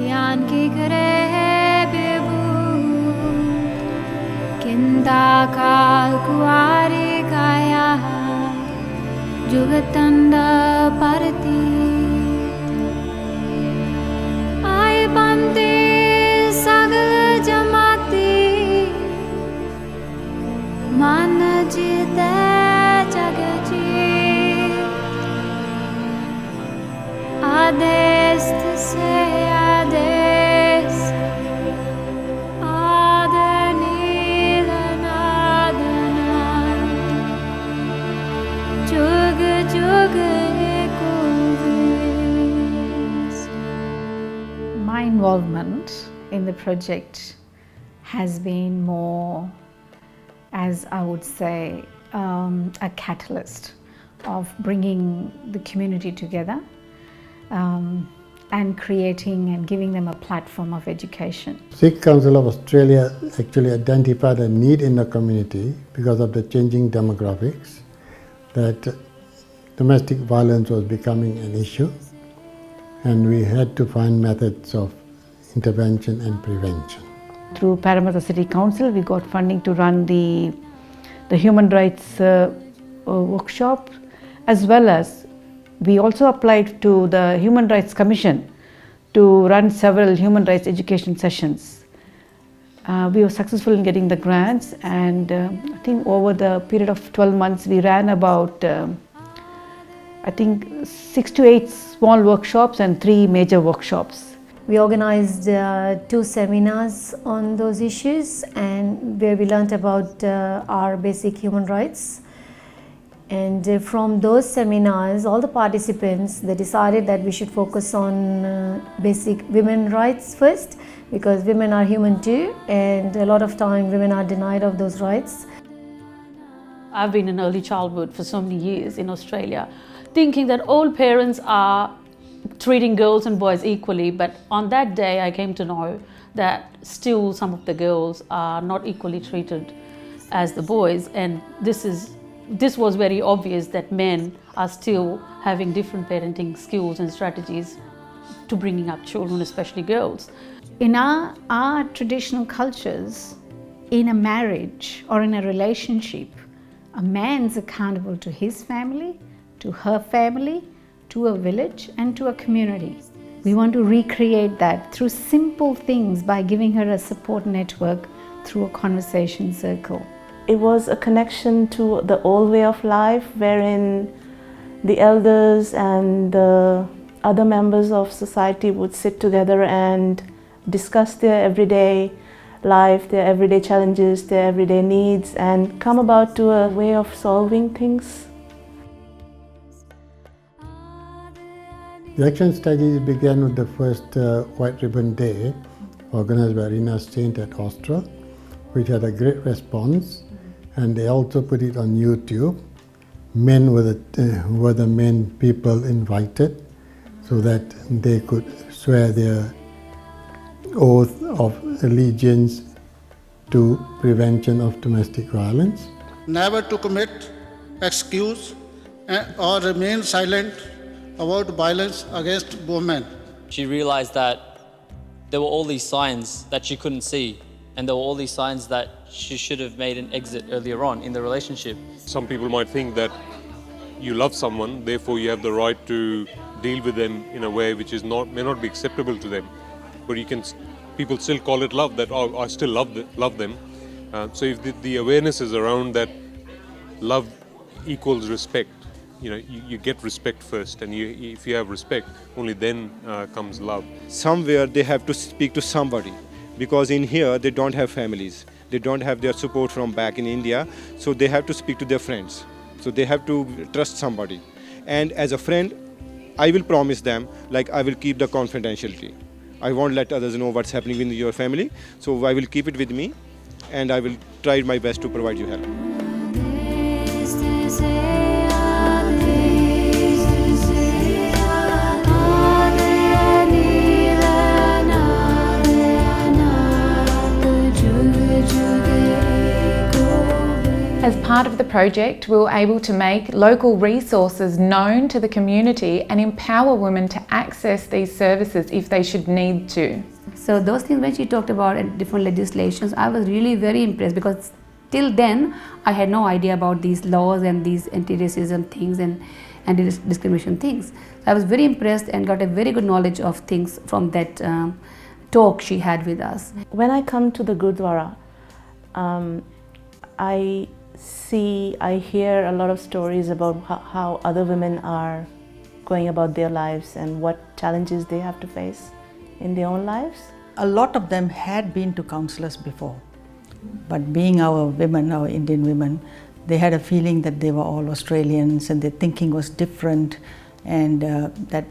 ज्ञान की करे बेबू किंदा काल कुआरे काया जुगतंद परती आए बनते सगल जमाती मन जीते जग जी आदेश से आदेश My involvement in the project has been more, as I would say, a catalyst of bringing the community together and creating and giving them a platform of education. Sikh Council of Australia actually identified a need in the community because of the changing demographics, that domestic violence was becoming an issue, and we had to find methods of intervention and prevention. Through Parramatta City Council, we got funding to run the human rights workshop, as well as we also applied to the Human Rights Commission to run several human rights education sessions. We were successful in getting the grants, and I think over the period of 12 months we ran about 6 to 8 small workshops and 3 major workshops. We organized 2 seminars on those issues, and where we learnt about our basic human rights. And from those seminars, all the participants, they decided that we should focus on basic women rights first, because women are human too, and a lot of time women are denied of those rights. I've been in early childhood for so many years in Australia, thinking that all parents are treating girls and boys equally, but on that day I came to know that still some of the girls are not equally treated as the boys, and this was very obvious that men are still having different parenting skills and strategies to bringing up children, especially girls. In our traditional cultures, in a marriage or in a relationship, a man's accountable to his family, to her family, to a village and to a community. We want to recreate that through simple things by giving her a support network through a conversation circle. It was a connection to the old way of life, wherein the elders and the other members of society would sit together and discuss their everyday life, their everyday challenges, their everyday needs, and come about to a way of solving things. The action strategies began with the first White Ribbon Day organized by Rina Saint at Austral, which had a great response, and they also put it on YouTube. Men were the main people invited, so that they could swear their oath of allegiance to prevention of domestic violence. Never to commit, excuse, or remain silent about violence against women. She realized that there were all these signs that she couldn't see, and there were all these signs that she should have made an exit earlier on in the relationship. Some people might think that you love someone, therefore you have the right to deal with them in a way which may not be acceptable to them. But people still call it love, that oh, I still love them. So if the awareness is around that love equals respect, you get respect first, and if you have respect, only then comes love. Somewhere they have to speak to somebody, because in here they don't have families, they don't have their support from back in India, so they have to speak to their friends. So they have to trust somebody. And as a friend, I will promise them, I will keep the confidentiality. I won't let others know what's happening in your family, so I will keep it with me, and I will try my best to provide you help. As part part of the project, we were able to make local resources known to the community and empower women to access these services if they should need to. So those things when she talked about different legislations, I was really very impressed, because till then I had no idea about these laws and these anti-racism things and anti-discrimination things. I was very impressed and got a very good knowledge of things from that talk she had with us. When I come to the Gurdwara, I hear a lot of stories about how other women are going about their lives and what challenges they have to face in their own lives. A lot of them had been to counselors before, but being our women, our Indian women, they had a feeling that they were all Australians and their thinking was different, and that,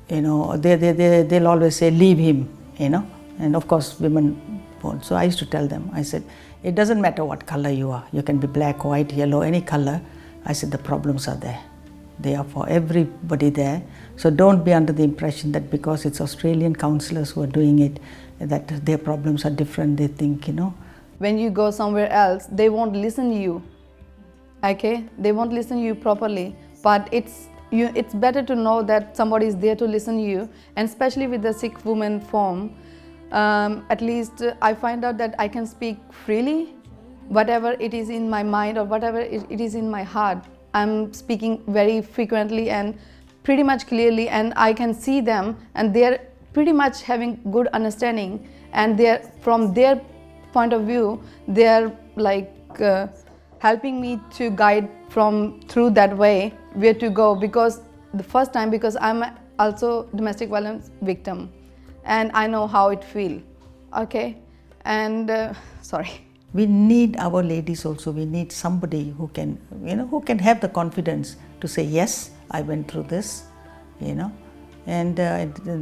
you know, they'll always say, leave him, you know, and of course women won't. So I used to tell them, I said, it doesn't matter what color you are, you can be black, white, yellow, any color. I said, the problems are there. They are for everybody there. So don't be under the impression that because it's Australian counsellors who are doing it, that their problems are different, they think, you know. When you go somewhere else, they won't listen to you, okay? They won't listen to you properly, but it's better to know that somebody is there to listen to you, and especially with the Sikh women form, at least I find out that I can speak freely, whatever it is in my mind or whatever it is in my heart. I'm speaking very frequently and pretty much clearly, and I can see them and they're pretty much having good understanding, and they're from their point of view, they're like helping me to guide through that way where to go, because the first time, because I'm also domestic violence victim and I know how it feels, okay? And sorry. We need our ladies also. We need somebody who can, you know, who can have the confidence to say, yes, I went through this, you know, and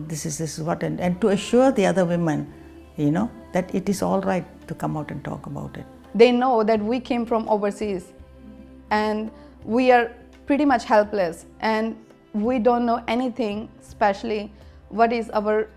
this is what, and to assure the other women, you know, that it is all right to come out and talk about it. They know that we came from overseas and we are pretty much helpless and we don't know anything, especially what is our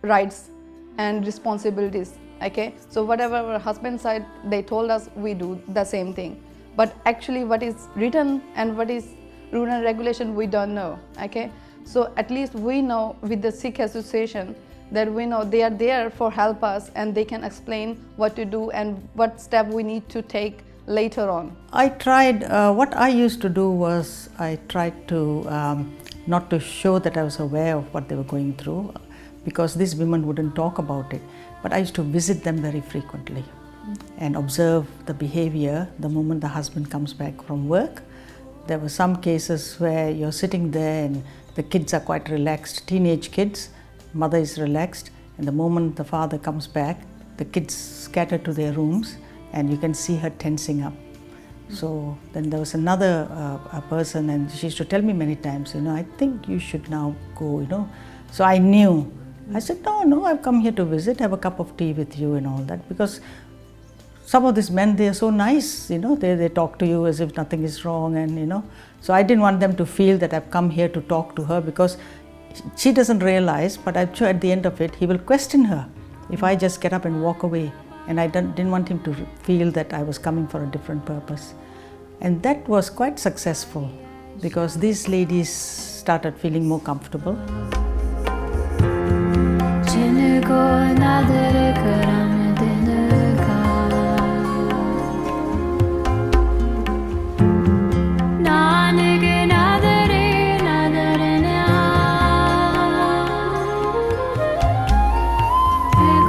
rights and responsibilities. Okay, so whatever our husband side they told us, we do the same thing. But actually what is written and what is rule and regulation, we don't know. Okay, so at least we know with the Sikh Association that we know they are there for help us and they can explain what to do and what step we need to take later on. I tried, what I used to do was I tried to not to show that I was aware of what they were going through, because these women wouldn't talk about it. But I used to visit them very frequently and observe the behavior the moment the husband comes back from work. There were some cases where you're sitting there and the kids are quite relaxed, teenage kids, mother is relaxed, and the moment the father comes back, the kids scatter to their rooms and you can see her tensing up. So then there was another a person, and she used to tell me many times, you know, I think you should now go, you know. So I knew. I said, no, I've come here to visit, have a cup of tea with you and all that, because some of these men, they are so nice, you know, they talk to you as if nothing is wrong, and you know, so I didn't want them to feel that I've come here to talk to her, because she doesn't realize, but I'm sure at the end of it, he will question her if I just get up and walk away, and I didn't want him to feel that I was coming for a different purpose. And that was quite successful, because these ladies started feeling more comfortable.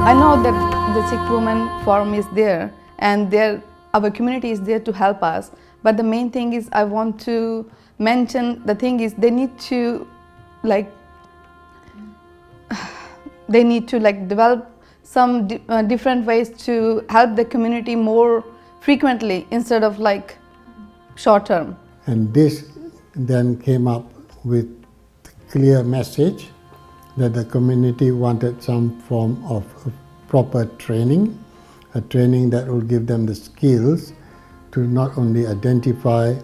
I know that the Sikh Women Forum is there and our community is there to help us, but the main thing is I want to mention, the thing is they need to develop some different ways to help the community more frequently instead of like short term. And this then came up with a clear message that the community wanted some form of proper training, a training that will give them the skills to not only identify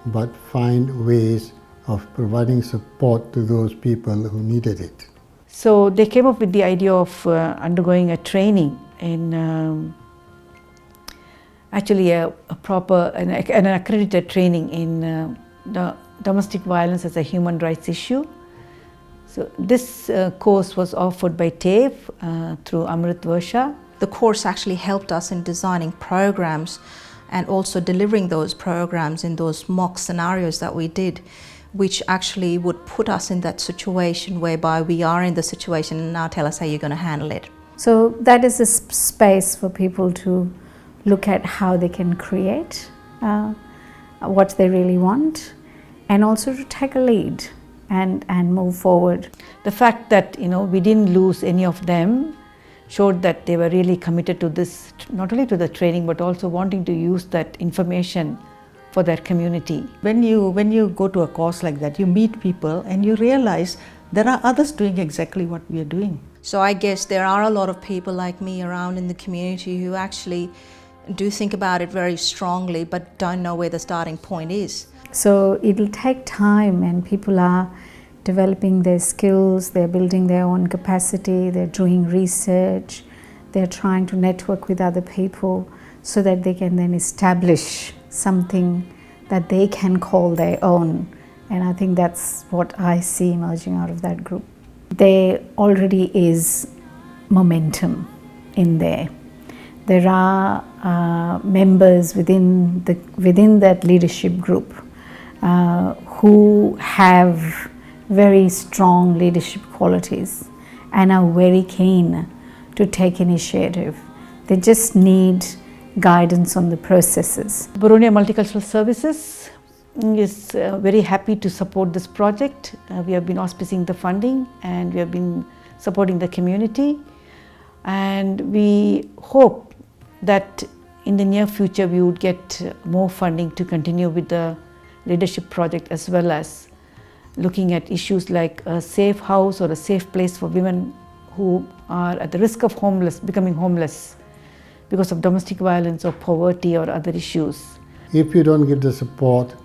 but find ways of providing support to those people who needed it. So they came up with the idea of undergoing a training in actually a proper an accredited training in the domestic violence as a human rights issue. So this course was offered by TAFE through Amrit Varsha. The course actually helped us in designing programs and also delivering those programs in those mock scenarios that we did, which actually would put us in that situation whereby we are in the situation and now tell us how you're going to handle it. So that is a space for people to look at how they can create what they really want, and also to take a lead and move forward. The fact that we didn't lose any of them showed that they were really committed to this, not only to the training but also wanting to use that information for their community. When you go to a course like that, you meet people and you realize there are others doing exactly what we are doing. So I guess there are a lot of people like me around in the community who actually do think about it very strongly but don't know where the starting point is. So it'll take time, and people are developing their skills, they're building their own capacity, they're doing research, they're trying to network with other people so that they can then establish something that they can call their own. And I think that's what I see emerging out of that group. There already is momentum in there. There are members within that leadership group who have very strong leadership qualities and are very keen to take initiative. They just need guidance on the processes. Boronia Multicultural Services is very happy to support this project. We have been auspicing the funding and we have been supporting the community, and we hope that in the near future we would get more funding to continue with the leadership project, as well as looking at issues like a safe house or a safe place for women who are at the risk of becoming homeless because of domestic violence or poverty or other issues. If you don't give the support,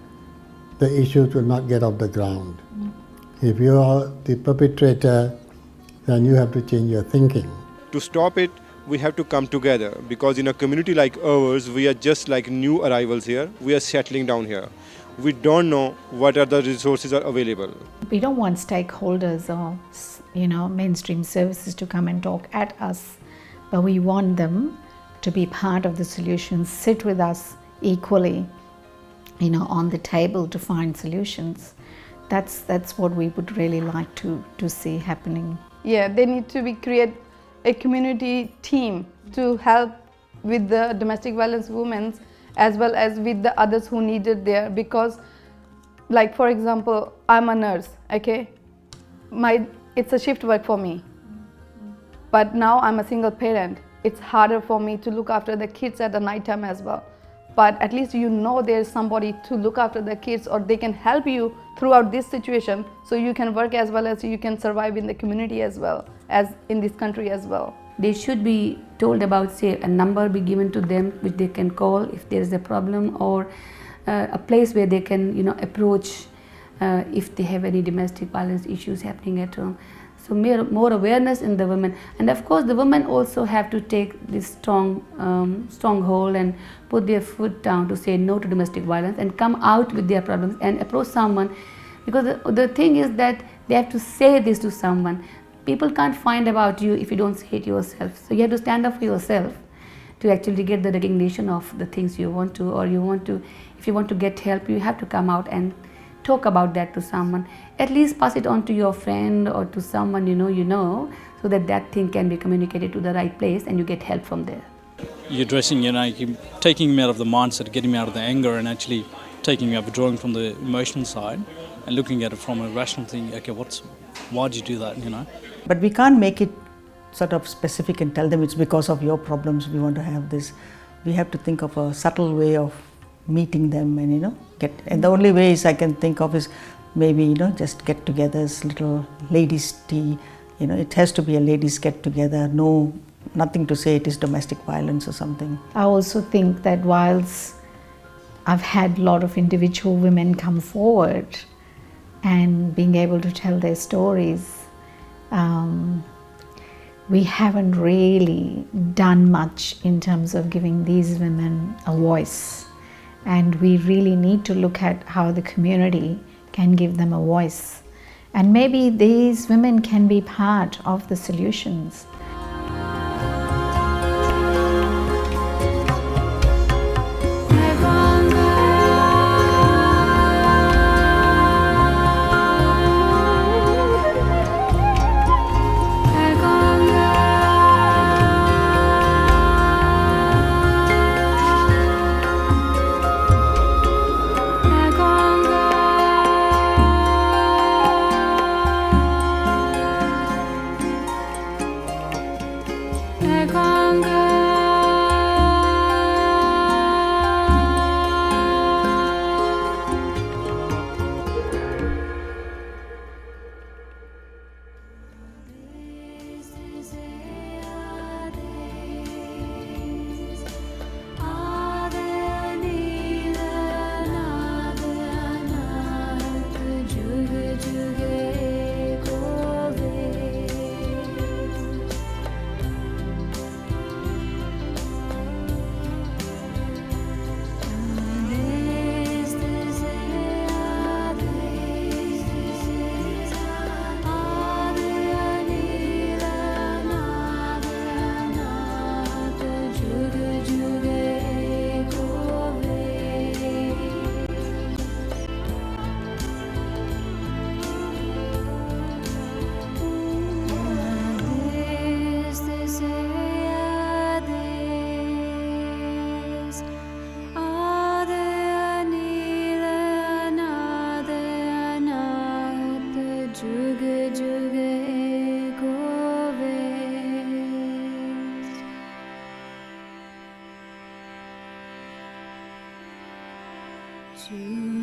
the issues will not get off the ground. If you are the perpetrator, then you have to change your thinking. To stop it, we have to come together, because in a community like ours, we are just like new arrivals here. We are settling down here. We don't know what other resources are available. We don't want stakeholders or mainstream services to come and talk at us, but we want them to be part of the solution, sit with us equally, on the table to find solutions. That's what we would really like to see happening. Yeah, they need to create a community team to help with the domestic violence women as well as with the others who need it there, because like for example, I'm a nurse, okay? It's a shift work for me, but now I'm a single parent. It's harder for me to look after the kids at the night time as well. But at least there's somebody to look after the kids, or they can help you throughout this situation, so you can work as well as you can survive in the community as well as in this country as well. They should be told about, say, a number be given to them which they can call if there is a problem, or a place where they can approach if they have any domestic violence issues happening at home. So more awareness in the women, and of course the women also have to take this strong hold and put their foot down to say no to domestic violence and come out with their problems and approach someone, because the thing is that they have to say this to someone. People can't find about you if you don't say it yourself. So you have to stand up for yourself to actually get the recognition of the things you want to, or if you want to get help, you have to come out and talk about that to someone. At least pass it on to your friend or to someone so that thing can be communicated to the right place and you get help from there. You're addressing, you're taking him out of the mindset, getting him out of the anger, and actually withdrawing from the emotional side and looking at it from a rational thing. Okay, why did you do that, But we can't make it sort of specific and tell them it's because of your problems we want to have this. We have to think of a subtle way of meeting them and and the only ways I can think of is maybe just get-togethers, little ladies' tea. It has to be a ladies' get-together. Nothing to say it is domestic violence or something. I also think that whilst I've had a lot of individual women come forward and being able to tell their stories, we haven't really done much in terms of giving these women a voice. And we really need to look at how the community can give them a voice. And maybe these women can be part of the solutions. To